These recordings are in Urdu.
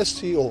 SCO,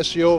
SCO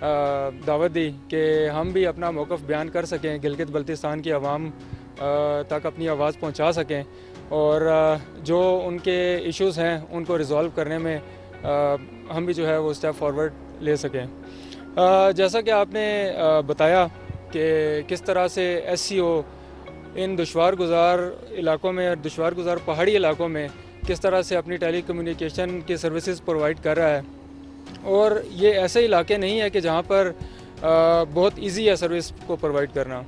دعوت دی کہ ہم بھی اپنا موقف بیان کر سکیں، گلگت بلتستان کی عوام تک اپنی آواز پہنچا سکیں اور جو ان کے ایشوز ہیں ان کو ریزالو کرنے میں ہم بھی جو ہے وہ اسٹیپ فارورڈ لے سکیں۔ جیسا کہ آپ نے بتایا کہ کس طرح سے ایس سی او ان دشوار گزار علاقوں میں، دشوار گزار پہاڑی علاقوں میں کس طرح سے اپنی ٹیلی کمیونیکیشن کی سروسز پرووائڈ کر رہا ہے، اور یہ ایسے علاقے نہیں ہے کہ جہاں پر بہت ایزی ہے سروس کو پرووائڈ کرنا۔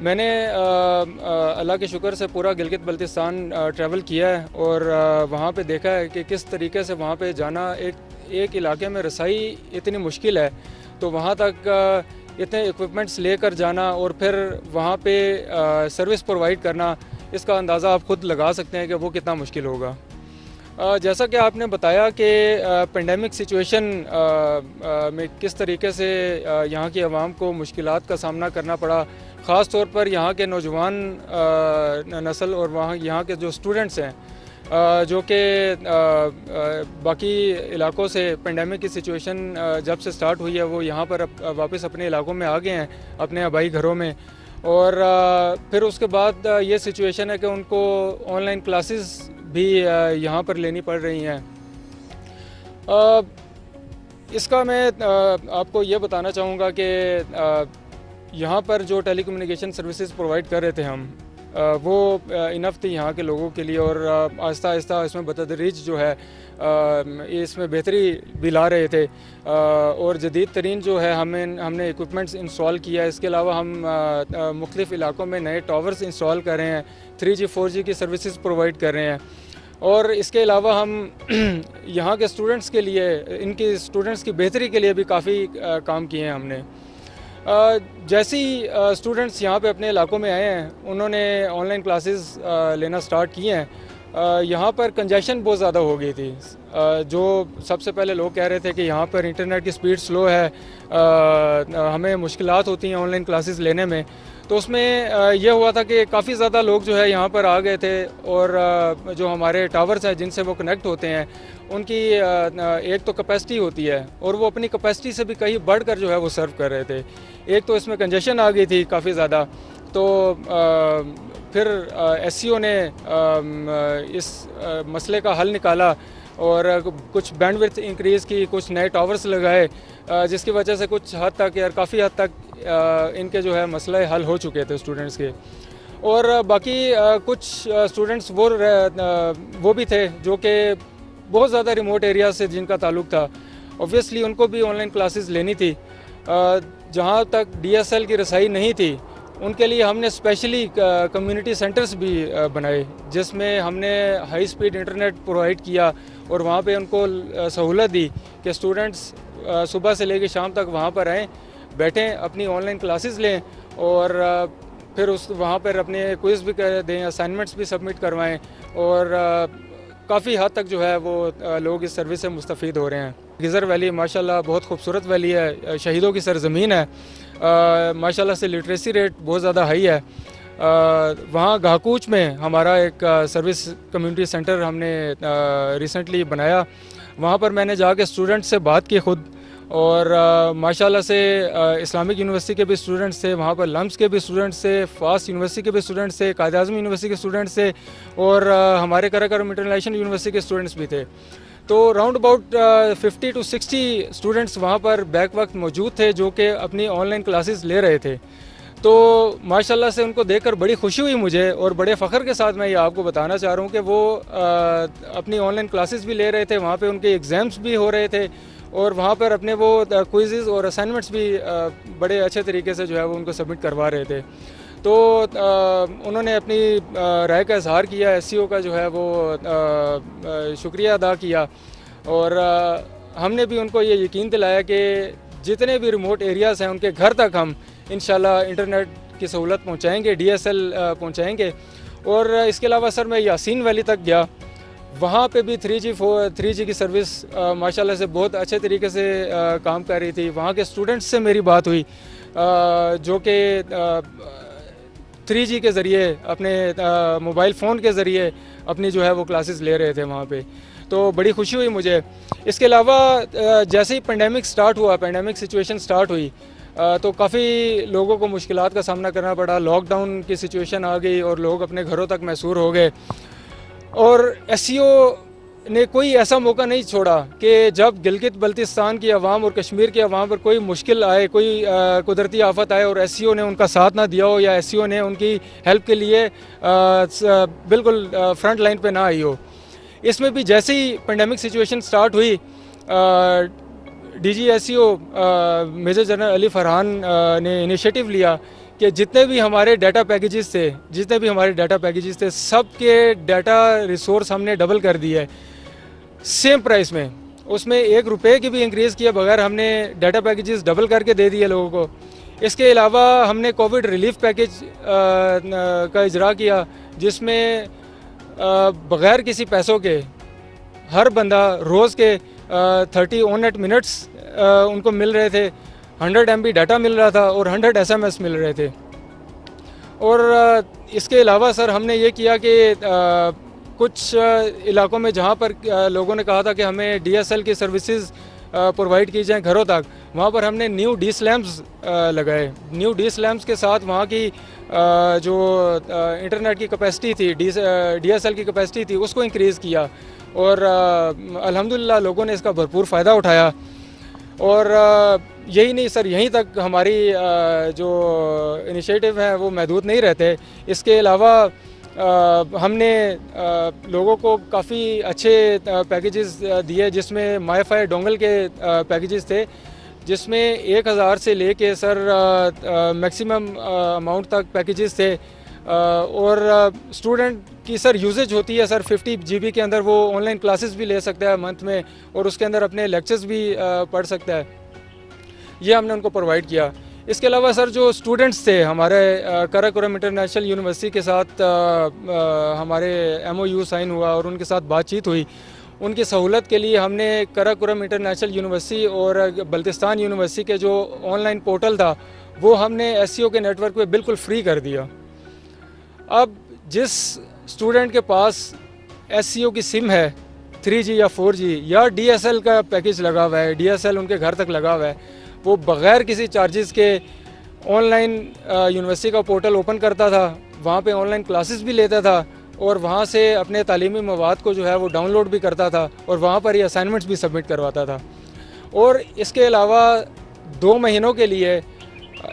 میں نے اللہ کے شکر سے پورا گلگت بلتستان ٹریول کیا ہے اور وہاں پہ دیکھا ہے کہ کس طریقے سے وہاں پہ جانا، ایک علاقے میں رسائی اتنی مشکل ہے، تو وہاں تک اتنے ایکوپمنٹس لے کر جانا اور پھر وہاں پہ سروس پرووائڈ کرنا، اس کا اندازہ آپ خود لگا سکتے ہیں کہ وہ کتنا مشکل ہوگا۔ جیسا کہ آپ نے بتایا کہ پینڈیمک سچویشن میں کس طریقے سے یہاں کی عوام کو مشکلات کا سامنا کرنا پڑا، خاص طور پر یہاں کے نوجوان نسل اور یہاں کے جو اسٹوڈنٹس ہیں جو کہ باقی علاقوں سے پینڈیمک کی سچویشن جب سے سٹارٹ ہوئی ہے وہ یہاں پر واپس اپنے علاقوں میں آ گئے ہیں، اپنے آبائی گھروں میں، اور پھر اس کے بعد یہ سچویشن ہے کہ ان کو آن لائن کلاسز بھی یہاں پر لینی پڑ رہی ہیں۔ اس کا میں آپ کو یہ بتانا چاہوں گا کہ یہاں پر جو ٹیلی کمیونیکیشن سروسز پرووائڈ کر رہے تھے ہم، وہ انف تھی یہاں کے لوگوں کے لیے، اور آہستہ آہستہ اس میں بتدریج جو ہے اس میں بہتری بھی لا رہے تھے، اور جدید ترین جو ہے ہم نے ایکوپمنٹس انسٹال کیا ہے۔ اس کے علاوہ ہم مختلف علاقوں میں نئے ٹاورز انسٹال کر رہے ہیں، 3G 4G کی سروسز پرووائڈ کر رہے ہیں، اور اس کے علاوہ ہم یہاں کے اسٹوڈنٹس کے لیے، ان کی اسٹوڈنٹس کی بہتری کے لیے بھی کافی کام کیے ہیں ہم نے۔ جیسی اسٹوڈنٹس یہاں پہ اپنے علاقوں میں آئے ہیں، انہوں نے آن لائن کلاسز لینا سٹارٹ کیے ہیں۔ یہاں پر کنجیشن بہت زیادہ ہو گئی تھی، جو سب سے پہلے لوگ کہہ رہے تھے کہ یہاں پر انٹرنیٹ کی سپیڈ سلو ہے، ہمیں مشکلات ہوتی ہیں آن لائن کلاسز لینے میں، تو اس میں یہ ہوا تھا کہ کافی زیادہ لوگ جو ہے یہاں پر آ گئے تھے، اور جو ہمارے ٹاورز ہیں جن سے وہ کنیکٹ ہوتے ہیں ان کی ایک تو کیپیسٹی ہوتی ہے، اور وہ اپنی کیپیسٹی سے بھی کہیں بڑھ کر جو ہے وہ سرو کر رہے تھے۔ ایک تو اس میں کنجیشن آ گئی تھی کافی زیادہ، تو پھر ایس سی او نے اس مسئلے کا حل نکالا اور کچھ بینڈ وڈتھ انکریز کی، کچھ نئے ٹاورز لگائے، جس کی وجہ سے کچھ حد تک یا کافی حد تک ان کے جو ہے مسئلے حل ہو چکے تھے اسٹوڈنٹس کے۔ اور باقی کچھ اسٹوڈنٹس وہ بھی تھے جو کہ بہت زیادہ ریموٹ ایریا سے جن کا تعلق تھا، اوبویسلی ان کو بھی آن لائن کلاسز لینی تھی۔ جہاں تک ڈی ایس ایل کی رسائی نہیں تھی، ان کے لیے ہم نے اسپیشلی کمیونٹی سینٹرز بھی بنائے، جس میں ہم نے ہائی سپیڈ انٹرنیٹ پرووائڈ کیا، اور وہاں پہ ان کو سہولت دی کہ اسٹوڈنٹس صبح سے لے کے شام تک وہاں پر آئیں، بیٹھیں، اپنی آن لائن کلاسز لیں، اور پھر وہاں پر اپنے کوئز بھی دیں، اسائنمنٹس بھی سبمٹ کروائیں، اور کافی حد تک جو ہے وہ لوگ اس سروس سے مستفید ہو رہے ہیں۔ گزر ویلی ماشاءاللہ بہت خوبصورت ویلی ہے، شہیدوں کی سرزمین ہے، ماشاءاللہ سے لٹریسی ریٹ بہت زیادہ ہائی ہے۔ وہاں گھاکوچ میں ہمارا ایک سروس کمیونٹی سینٹر ہم نے ریسنٹلی بنایا، وہاں پر میں نے جا کے اسٹوڈنٹ سے بات کی خود، اور ماشاءاللہ سے اسلامک یونیورسٹی کے بھی اسٹوڈنٹس تھے وہاں پر، لمس کے بھی اسٹوڈنٹس تھے، فاسٹ یونیورسٹی کے بھی اسٹوڈنٹس تھے، قائد اعظم یونیورسٹی کے اسٹوڈنٹس تھے، اور ہمارے کراکرم انٹرنیشنل یونیورسٹی کے اسٹوڈنٹس بھی تھے۔ تو راؤنڈ اباؤٹ 50 to 60 اسٹوڈنٹس وہاں پر بیک وقت موجود تھے جو کہ اپنی آن لائن کلاسز لے رہے تھے۔ تو ماشاءاللہ سے ان کو دیکھ کر بڑی خوشی ہوئی مجھے، اور بڑے فخر کے ساتھ میں یہ آپ کو بتانا چاہ رہا ہوں کہ وہ اپنی آن لائن کلاسز بھی لے رہے تھے، وہاں پہ ان کے ایگزامس بھی ہو رہے تھے، اور وہاں پر اپنے وہ کوئزز اور اسائنمنٹس بھی بڑے اچھے طریقے سے جو ہے وہ ان کو سبمٹ کروا رہے تھے۔ تو انہوں نے اپنی رائے کا اظہار کیا، ایس سی او کا جو ہے وہ شکریہ ادا کیا، اور ہم نے بھی ان کو یہ یقین دلایا کہ جتنے بھی ریموٹ ایریاز ہیں ان کے گھر تک ہم انشاءاللہ انٹرنیٹ کی سہولت پہنچائیں گے، ڈی ایس ایل پہنچائیں گے۔ اور اس کے علاوہ سر میں یاسین ویلی تک گیا، وہاں پہ بھی 3G کی سروس ماشاءاللہ سے بہت اچھے طریقے سے کام کر رہی تھی۔ وہاں کے اسٹوڈنٹس سے میری بات ہوئی جو کہ 3G کے ذریعے اپنے موبائل فون کے ذریعے اپنی جو ہے وہ کلاسز لے رہے تھے وہاں پہ۔ تو بڑی خوشی ہوئی مجھے. اس کے علاوہ جیسے ہی پینڈیمک سچویشن سٹارٹ ہوئی تو کافی لوگوں کو مشکلات کا سامنا کرنا پڑا. لاک ڈاؤن کی سچویشن آ گئی اور لوگ اپنے گھروں تک محصور ہو گئے, اور ایس سی او نے کوئی ایسا موقع نہیں چھوڑا کہ جب گلگت بلتستان کی عوام اور کشمیر کی عوام پر کوئی مشکل آئے, کوئی قدرتی آفت آئے اور ایس سی او نے ان کا ساتھ نہ دیا ہو یا ایس سی او نے ان کی ہیلپ کے لیے بالکل فرنٹ لائن پہ نہ آئی ہو. اس میں بھی جیسے ہی پینڈیمک سچویشن سٹارٹ ہوئی ڈی جی ایس سی او میجر جنرل علی فرحان نے انیشیٹو لیا کہ جتنے بھی ہمارے ڈیٹا پیکیجز تھے سب کے ڈیٹا ریسورس ہم نے ڈبل کر دی ہے سیم پرائس میں. اس میں 1 روپے کی بھی انکریز کیا بغیر ہم نے ڈیٹا پیکیجز ڈبل کر کے دے دیے لوگوں کو. اس کے علاوہ ہم نے کووڈ ریلیف پیکیج کا اجرا کیا جس میں بغیر کسی پیسوں کے ہر بندہ روز کے 30 آن نیٹ منٹس ان کو مل رہے تھے, 100 MB ڈیٹا مل رہا تھا اور 100 SMS مل رہے تھے. اور اس کے علاوہ سر ہم نے یہ کیا کہ کچھ علاقوں میں جہاں پر لوگوں نے کہا تھا کہ ہمیں DSL کی سروسز پرووائڈ کی جائیں گھروں تک, وہاں پر ہم نے نیو ڈی سلیمز لگائے. نیو ڈی سلیمز کے ساتھ وہاں کی جو انٹرنیٹ کی کیپیسٹی تھی, DSL کی کیپیسٹی تھی, اس کو انکریز کیا اور الحمدللہ لوگوں نے اس کا بھرپور فائدہ اٹھایا. اور یہی نہیں سر, یہیں تک ہماری جو انیشیٹو ہیں وہ محدود نہیں رہتے. اس کے علاوہ ہم نے لوگوں کو کافی اچھے پیکیجز دیے جس میں مائی فائی ڈونگل کے پیکیجز تھے جس میں 1000 سے لے کے سر میکسیمم اماؤنٹ تک پیکیجز تھے. اور اسٹوڈنٹ کی سر یوزیج ہوتی ہے سر 50 GB کے اندر وہ آن لائن کلاسز بھی لے سکتا ہے منتھ میں اور اس کے اندر اپنے لیکچرز بھی پڑھ سکتا ہے. یہ ہم نے ان کو پرووائڈ کیا. اس کے علاوہ سر جو اسٹوڈنٹس تھے ہمارے کراکورم انٹرنیشنل یونیورسٹی کے ساتھ ہمارے MOU سائن ہوا اور ان کے ساتھ بات چیت ہوئی, ان کی سہولت کے لیے ہم نے کراکورم انٹرنیشنل یونیورسٹی اور بلتستان یونیورسٹی کے جو آن لائن پورٹل تھا وہ ہم نے SCO کے نیٹ ورک پہ بالکل فری کر دیا. اب جس اسٹوڈنٹ کے پاس SCO کی سم ہے 3G یا 4G یا DSL کا پیکیج لگا ہوا ہے, DSL ان کے گھر تک لگا ہوا ہے, وہ بغیر کسی چارجز کے آن لائن یونیورسٹی کا پورٹل اوپن کرتا تھا, وہاں پہ آن لائن کلاسز بھی لیتا تھا اور وہاں سے اپنے تعلیمی مواد کو جو ہے وہ ڈاؤن لوڈ بھی کرتا تھا اور وہاں پر ہی اسائنمنٹس بھی سبمٹ کرواتا تھا. اور اس کے علاوہ 2 مہینوں کے لیے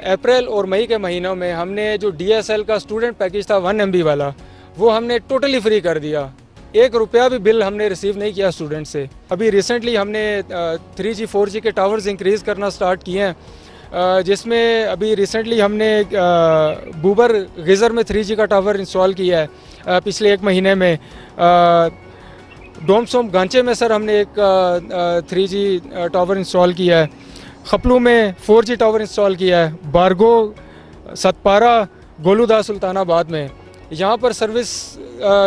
اپریل اور مئی کے مہینوں میں ہم نے جو DSL کا اسٹوڈنٹ پیکیج تھا 1 MB والا وہ ہم نے ٹوٹلی فری کر دیا. 1 روپیہ بھی بل ہم نے ریسیو نہیں کیا اسٹوڈنٹ سے. ابھی ریسنٹلی ہم نے 3G 4G کے ٹاورز انکریز کرنا سٹارٹ کیے ہیں جس میں ابھی ریسنٹلی ہم نے بوبر غزر میں 3G کا ٹاور انسٹال کیا ہے پچھلے 1 مہینے میں. ڈوم سوم گانچے میں سر ہم نے ایک 3G ٹاور انسٹال کیا ہے. خپلو میں 4G ٹاور انسٹال کیا ہے. بارگو, ستپارہ, گولودا, سلطان آباد میں یہاں پر سروس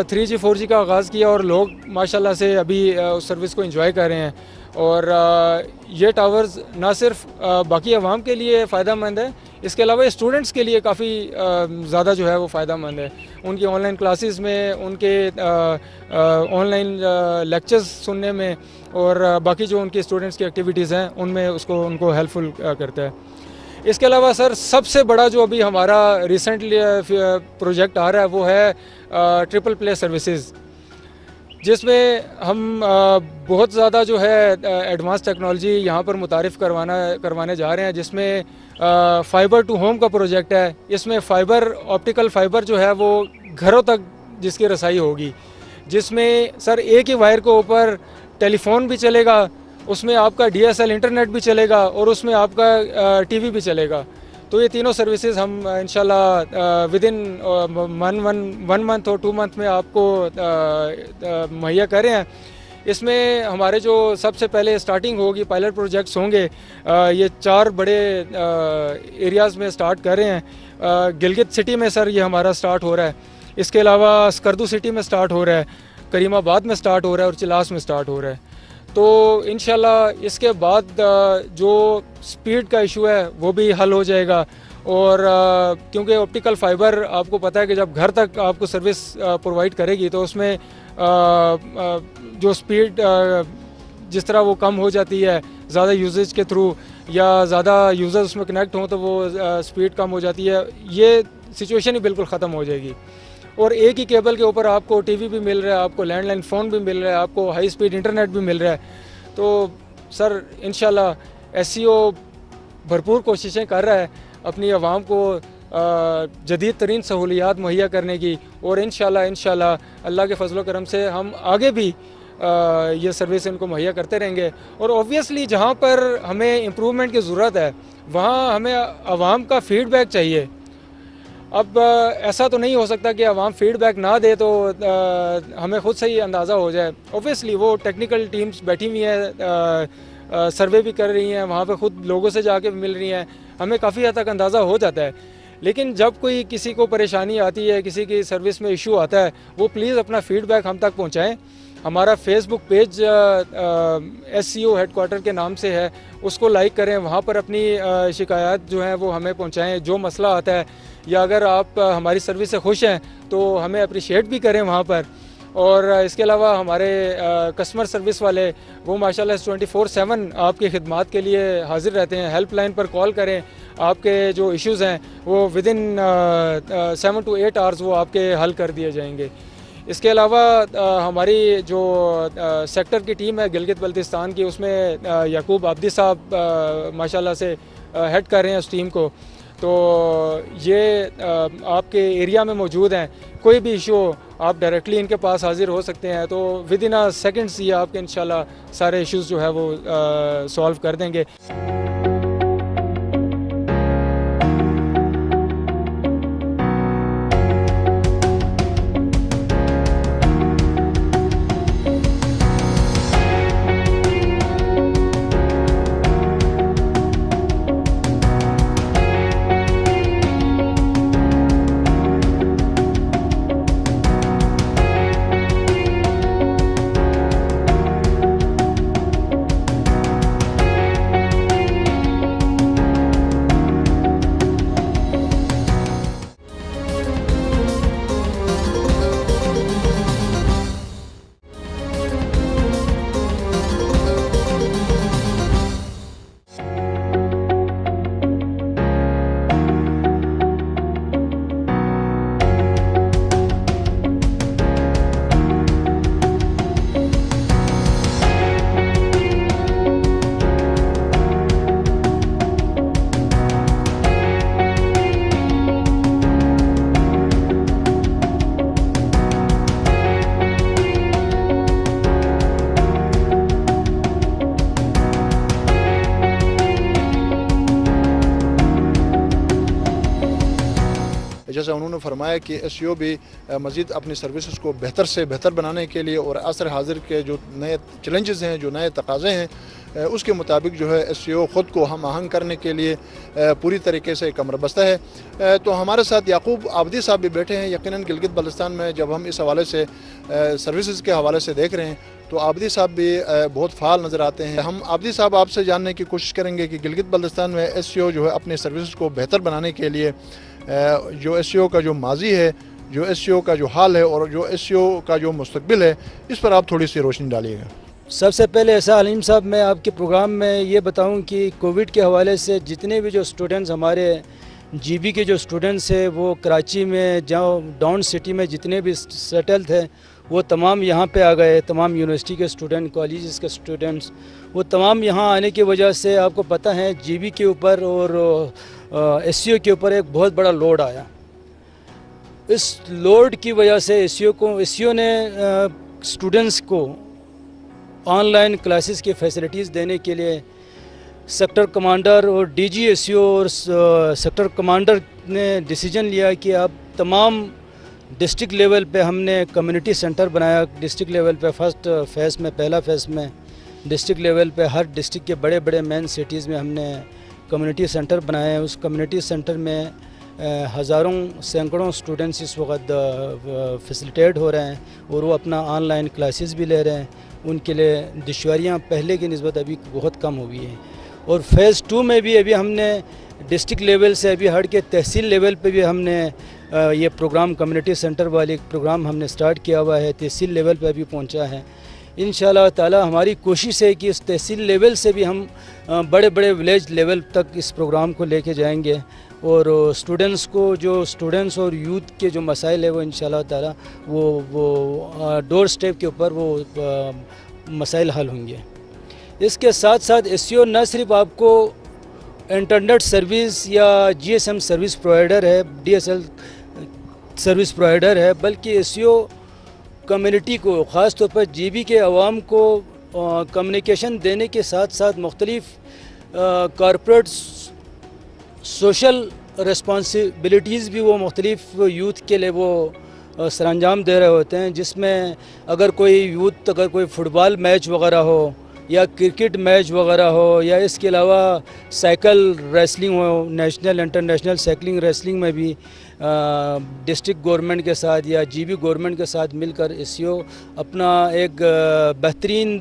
3G 4G کا آغاز کیا اور لوگ ماشاءاللہ سے ابھی اس سروس کو انجوائے کر رہے ہیں. اور یہ ٹاورز نہ صرف باقی عوام کے لیے فائدہ مند ہے, اس کے علاوہ اسٹوڈنٹس کے لیے کافی زیادہ جو ہے وہ فائدہ مند ہے. ان کی آن لائن کلاسز میں, ان کے آن لائن لیکچرز سننے میں اور باقی جو ان کی اسٹوڈنٹس کی ایکٹیویٹیز ہیں ان میں ان کو ہیلپ فل کرتا ہے. اس کے علاوہ سر سب سے بڑا جو ابھی ہمارا ریسنٹلی پروجیکٹ آ رہا ہے وہ ہے ٹرپل پلے سروسز, جس میں ہم بہت زیادہ جو ہے ایڈوانس ٹیکنالوجی یہاں پر متعارف کروانے جا رہے ہیں, جس میں فائبر ٹو ہوم کا پروجیکٹ ہے. اس میں آپٹیکل فائبر جو ہے وہ گھروں تک جس کی رسائی ہوگی, جس میں سر ایک ہی وائر کے اوپر ٹیلی فون بھی چلے گا, اس میں آپ کا DSL انٹرنیٹ بھی چلے گا اور اس میں آپ کا TV بھی چلے گا. تو یہ تینوں سروسز ہم انشاءاللہ ودن 1 منتھ اور 2 منتھ میں آپ کو مہیا کر رہے ہیں. اس میں ہمارے جو سب سے پہلے سٹارٹنگ ہوگی, پائلٹ پروجیکٹس ہوں گے, یہ 4 بڑے ایریاز میں سٹارٹ کر رہے ہیں. گلگت سٹی میں سر یہ ہمارا سٹارٹ ہو رہا ہے. اس کے علاوہ اسکردو سٹی میں سٹارٹ ہو رہا ہے, کریم آباد میں سٹارٹ ہو رہا ہے اور چلاس میں سٹارٹ ہو رہا ہے. تو انشاءاللہ اس کے بعد جو سپیڈ کا ایشو ہے وہ بھی حل ہو جائے گا. اور کیونکہ آپٹیکل فائبر آپ کو پتہ ہے کہ جب گھر تک آپ کو سروس پرووائڈ کرے گی تو اس میں جو سپیڈ جس طرح وہ کم ہو جاتی ہے زیادہ یوزیج کے تھرو یا زیادہ یوزر اس میں کنیکٹ ہوں تو وہ سپیڈ کم ہو جاتی ہے. یہ سچویشن ہی بالکل ختم ہو جائے گی. اور ایک ہی کیبل کے اوپر آپ کو ٹی وی بھی مل رہا ہے, آپ کو لینڈ لائن فون بھی مل رہا ہے, آپ کو ہائی سپیڈ انٹرنیٹ بھی مل رہا ہے. تو سر انشاءاللہ ایس سی او بھرپور کوششیں کر رہا ہے اپنی عوام کو جدید ترین سہولیات مہیا کرنے کی, اور انشاءاللہ اللہ کے فضل و کرم سے ہم آگے بھی یہ سروس ان کو مہیا کرتے رہیں گے. اور اوبویسلی جہاں پر ہمیں امپرومنٹ کی ضرورت ہے وہاں ہمیں عوام کا فیڈ بیک چاہیے. اب ایسا تو نہیں ہو سکتا کہ عوام فیڈ بیک نہ دے تو ہمیں خود سے ہی اندازہ ہو جائے. اوبویسلی وہ ٹیکنیکل ٹیمز بیٹھی ہوئی ہیں, سروے بھی کر رہی ہیں, وہاں پہ خود لوگوں سے جا کے مل رہی ہیں, ہمیں کافی حد تک اندازہ ہو جاتا ہے. لیکن جب کوئی کسی کو پریشانی آتی ہے, کسی کی سروس میں ایشو آتا ہے, وہ پلیز اپنا فیڈ بیک ہم تک پہنچائیں. ہمارا فیس بک پیج ایس سی او ہیڈ کوارٹر کے نام سے ہے, اس کو لائک کریں, وہاں پر اپنی شکایات جو ہیں وہ ہمیں پہنچائیں. جو مسئلہ آتا ہے یا اگر آپ ہماری سروس سے خوش ہیں تو ہمیں اپریشیٹ بھی کریں وہاں پر. اور اس کے علاوہ ہمارے کسٹمر سروس والے وہ ماشاءاللہ 24/7 آپ کی خدمات کے لیے حاضر رہتے ہیں. ہیلپ لائن پر کال کریں, آپ کے جو ایشوز ہیں وہ ودن 7 to 8 hours وہ آپ کے حل کر دیے جائیں گے. اس کے علاوہ ہماری جو سیکٹر کی ٹیم ہے گلگت بلتستان کی, اس میں یعقوب عابدی صاحب ماشاءاللہ سے ہیڈ کر رہے ہیں اس ٹیم کو. تو یہ آپ کے ایریا میں موجود ہیں, کوئی بھی ایشو ہو آپ ڈائریکٹلی ان کے پاس حاضر ہو سکتے ہیں. تو ودن سیکنڈس ہی آپ کے انشاءاللہ سارے ایشوز جو ہے وہ سالو کر دیں گے. جیسا انہوں نے فرمایا کہ ایس سی او بھی مزید اپنی سروسز کو بہتر سے بہتر بنانے کے لیے اور عصر حاضر کے جو نئے چیلنجز ہیں, جو نئے تقاضے ہیں, اس کے مطابق جو ہے ایس سی او خود کو ہم آہنگ کرنے کے لیے پوری طریقے سے کمر بستہ ہے. تو ہمارے ساتھ یعقوب عابدی صاحب بھی بیٹھے ہیں. یقیناً گلگت بلتستان میں جب ہم اس حوالے سے سروسز کے حوالے سے دیکھ رہے ہیں تو عابدی صاحب بھی بہت فعال نظر آتے ہیں. ہم عابدی صاحب آپ سے جاننے کی کوشش کریں گے کہ گلگت بلتستان میں ایس سی او جو ہے اپنی سروسز کو بہتر بنانے کے لیے جو ایس سی او کا جو ماضی ہے, جو ایس سی او کا جو حال ہے اور جو ایس سی او کا جو مستقبل ہے, اس پر آپ تھوڑی سی روشنی ڈالیے گا. سب سے پہلے ایسا علیم صاحب میں آپ کے پروگرام میں یہ بتاؤں کہ کووڈ کے حوالے سے جتنے بھی جو اسٹوڈنٹس ہمارے جی بی کے جو اسٹوڈنٹس ہیں وہ کراچی میں جہاں ڈاؤن سٹی میں جتنے بھی سیٹل تھے وہ تمام یہاں پہ آ گئے. تمام یونیورسٹی کے اسٹوڈنٹ, کالجز کے اسٹوڈنٹس, وہ تمام یہاں آنے کی وجہ سے آپ کو پتہ ہے جی بی کے اوپر اور ایس سی او کے اوپر ایک بہت بڑا لوڈ آیا. اس لوڈ کی وجہ سے ایس سی او نے اسٹوڈنٹس کو آن لائن کلاسز کی فیسلٹیز دینے کے لیے سیکٹر کمانڈر اور ڈی جی ایس سی او اور سیکٹر کمانڈر نے ڈیسیجن لیا کہ اب تمام ڈسٹرکٹ لیول پہ ہم نے کمیونٹی سینٹر بنایا. ڈسٹرکٹ لیول پہ فرسٹ فیز میں, پہلا فیز میں ڈسٹرکٹ لیول پہ ہر ڈسٹرکٹ کے بڑے بڑے مین سٹیز میں ہم نے کمیونٹی سینٹر بنائے. اس کمیونٹی سینٹر میں ہزاروں سینکڑوں اسٹوڈنٹس اس وقت فیسلیٹیٹ ہو رہے ہیں اور وہ اپنا آن لائن کلاسز بھی لے رہے ہیں. ان کے لیے دشواریاں پہلے کی نسبت ابھی بہت کم ہوئی ہیں. اور فیز 2 میں بھی ابھی ہم نے ڈسٹرکٹ لیول سے ابھی ہٹ کے تحصیل لیول پہ بھی ہم نے یہ پروگرام کمیونٹی سینٹر والے پروگرام ہم نے سٹارٹ کیا ہوا ہے. تحصیل لیول پہ ابھی پہنچا ہے. انشاءاللہ تعالی ہماری کوشش ہے کہ اس تحصیل لیول سے بھی ہم بڑے بڑے ولیج لیول تک اس پروگرام کو لے کے جائیں گے, اور اسٹوڈنٹس کو, جو اسٹوڈنٹس اور یوتھ کے جو مسائل ہیں وہ انشاءاللہ تعالی وہ ڈور سٹیپ کے اوپر وہ مسائل حل ہوں گے. اس کے ساتھ ساتھ ایس سی او نہ صرف آپ کو انٹرنیٹ سروس یا جی ایس ایم سروس پرووائڈر ہے, D S L service provider ہے, بلکہ ایس سی او کمیونٹی کو, خاص طور پر جی بی کے عوام کو کمیونیکیشن دینے کے ساتھ ساتھ مختلف کارپوریٹ سوشل رسپانسبلٹیز بھی وہ مختلف یوتھ کے لیے وہ سر انجام دے رہے ہوتے ہیں, جس میں اگر کوئی یوتھ اگر کوئی فٹ بال میچ وغیرہ ہو یا کرکٹ میچ وغیرہ ہو, یا اس کے علاوہ سائیکل ریسلنگ ہو, نیشنل انٹرنیشنل سائیکلنگ ریسلنگ میں بھی ڈسٹرکٹ گورنمنٹ کے ساتھ یا جی بی گورنمنٹ کے ساتھ مل کر ایس سی او اپنا ایک بہترین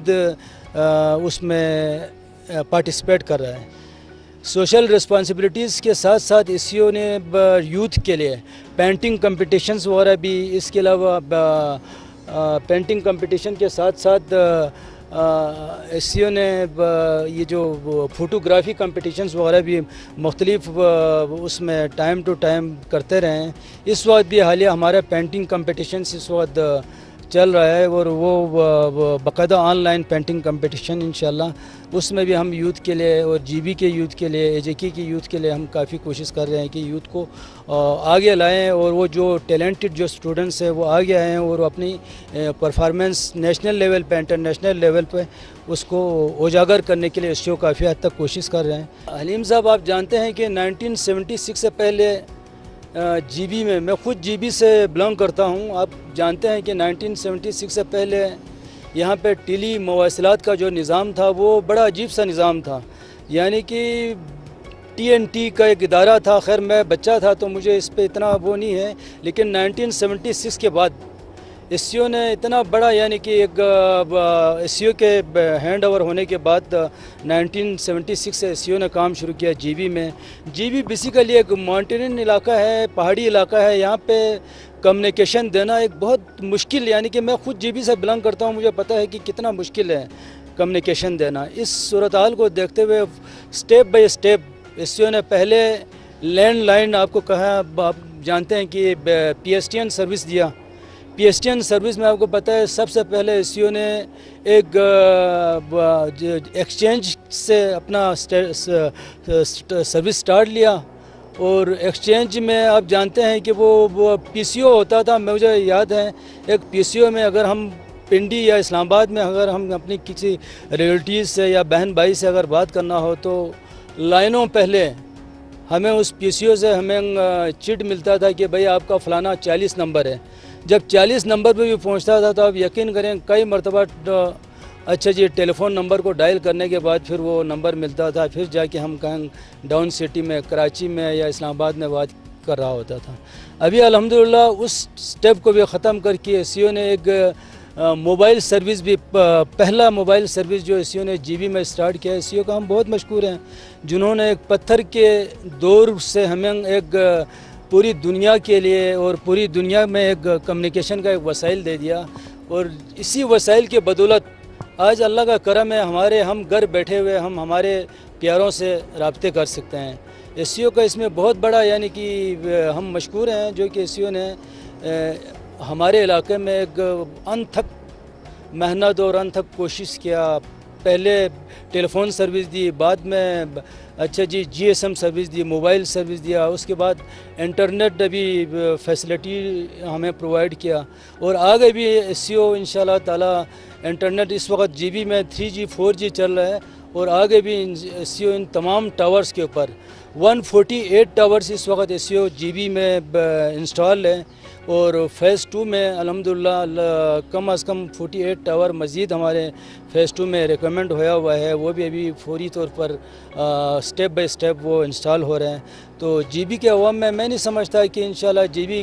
اس میں پارٹیسپیٹ کر رہا ہے. سوشل رسپانسبلٹیز کے ساتھ ساتھ ایس سی او نے یوتھ کے لیے پینٹنگ کمپٹیشنز وغیرہ بھی, اس کے علاوہ پینٹنگ کمپٹیشن کے ساتھ ساتھ ایس سی او نے یہ جو فوٹوگرافی کمپٹیشنز وغیرہ بھی مختلف اس میں ٹائم ٹو ٹائم کرتے رہے ہیں. اس وقت بھی حالیہ ہمارا پینٹنگ کمپٹیشنز اس وقت چل رہا ہے, اور وہ باقاعدہ آن لائن پینٹنگ کمپٹیشن انشاءاللہ اس میں بھی ہم یوتھ کے لیے اور جی بی کے یوتھ کے لیے, اے جے کے یوتھ کے لیے ہم کافی کوشش کر رہے ہیں کہ یوتھ کو آگے لائیں, اور وہ جو ٹیلنٹڈ جو اسٹوڈنٹس ہیں وہ آگے آئیں اور اپنی پرفارمنس نیشنل لیول پہ, انٹرنیشنل لیول پہ اس کو اجاگر کرنے کے لیے اس کو کافی حد تک کوشش کر رہے ہیں. حلیم صاحب, آپ جانتے ہیں کہ 1976 سے پہلے جی بی میں خود جی بی سے بلانگ کرتا ہوں. آپ جانتے ہیں کہ 1976 سے پہلے یہاں پہ ٹیلی مواصلات کا جو نظام تھا وہ بڑا عجیب سا نظام تھا, یعنی کہ ٹی این ٹی کا ایک ادارہ تھا. خیر میں بچہ تھا تو مجھے اس پہ اتنا وہ نہیں ہے, لیکن 1976 کے بعد ایس سی او نے اتنا بڑا, یعنی کہ ایک ایس سی او کے ہینڈ اوور ہونے کے بعد 1976 سے ایس سی او نے کام شروع کیا جی بی میں. جی بی بیسیکلی ایک ماؤنٹین علاقہ ہے, پہاڑی علاقہ ہے. یہاں پہ کمیونیکیشن دینا ایک بہت مشکل, یعنی کہ میں خود جی بی سے بلانگ کرتا ہوں, مجھے پتہ ہے کہ کتنا مشکل ہے کمیونیکیشن دینا. اس صورتحال کو دیکھتے ہوئے step by step S C O نے پہلے لینڈ لائن, آپ کو کہا, آپ جانتے ہیں کہ P S T N service دیا. P S T N service میں آپ کو پتہ ہے سب سے پہلے ایس سی او نے ایک ایکسچینج سے اپنا سروس سٹارٹ لیا, اور ایکسچینج میں آپ جانتے ہیں کہ وہ پی سی او ہوتا تھا. مجھے یاد ہے ایک پی سی او میں اگر ہم پنڈی یا اسلام آباد میں اگر ہم اپنی کسی ریلیٹیز سے یا بہن بھائی سے اگر بات کرنا ہو تو لائنوں پہلے ہمیں اس پی سی او سے ہمیں چٹ ملتا تھا کہ بھئی آپ کا فلانا 40 نمبر ہے. جب 40 نمبر پہ بھی پہنچتا تھا تو آپ یقین کریں کئی مرتبہ اچھا جی ٹیلی فون نمبر کو ڈائل کرنے کے بعد پھر وہ نمبر ملتا تھا, پھر جا کے ہم کہیں ڈاؤن سٹی میں, کراچی میں یا اسلام آباد میں بات کر رہا ہوتا تھا. ابھی الحمدللہ اس سٹیپ کو بھی ختم کر کے ایس سی او نے ایک موبائل سروس بھی, پہلا موبائل سروس جو ایس سی او نے جی بی میں سٹارٹ کیا. ایس سی او کا ہم بہت مشکور ہیں, جنہوں نے ایک پتھر کے دور سے ہمیں ایک پوری دنیا کے لیے اور پوری دنیا میں ایک کمیونیکیشن کا ایک وسائل دے دیا, اور اسی وسائل کے بدولت آج اللہ کا کرم ہے ہم گھر بیٹھے ہوئے ہم ہمارے پیاروں سے رابطے کر سکتے ہیں. ایس سی او کا اس میں بہت بڑا, یعنی کہ ہم مشکور ہیں جو کہ ایس سی او نے ہمارے علاقے میں ایک انتھک محنت اور انتھک کوشش کیا. پہلے ٹیلی فون سروس دی, بعد میں اچھا جی جی ایس ایم سروس دی, موبائل سروس دیا, اس کے بعد انٹرنیٹ بھی فیسلٹی ہمیں پرووائڈ کیا, اور آگے بھی ایس سی او انشاءاللہ تعالی انٹرنیٹ اس وقت جی بی میں 3G 4G چل رہا ہے, اور آگے بھی ایس سی او ان تمام ٹاورز کے اوپر 148 ٹاورز اس وقت ایس سی او جی بی میں انسٹال ہے, اور فیز 2 میں الحمدللہ کم از کم 48 ٹاور مزید ہمارے فیز 2 میں ریکمنڈ ہوا ہے, وہ بھی ابھی فوری طور پر سٹیپ بائی سٹیپ وہ انسٹال ہو رہے ہیں. تو جی بی کے عوام میں نہیں سمجھتا کہ انشاءاللہ جی بی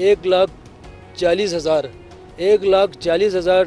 1,40,000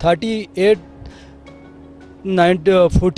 40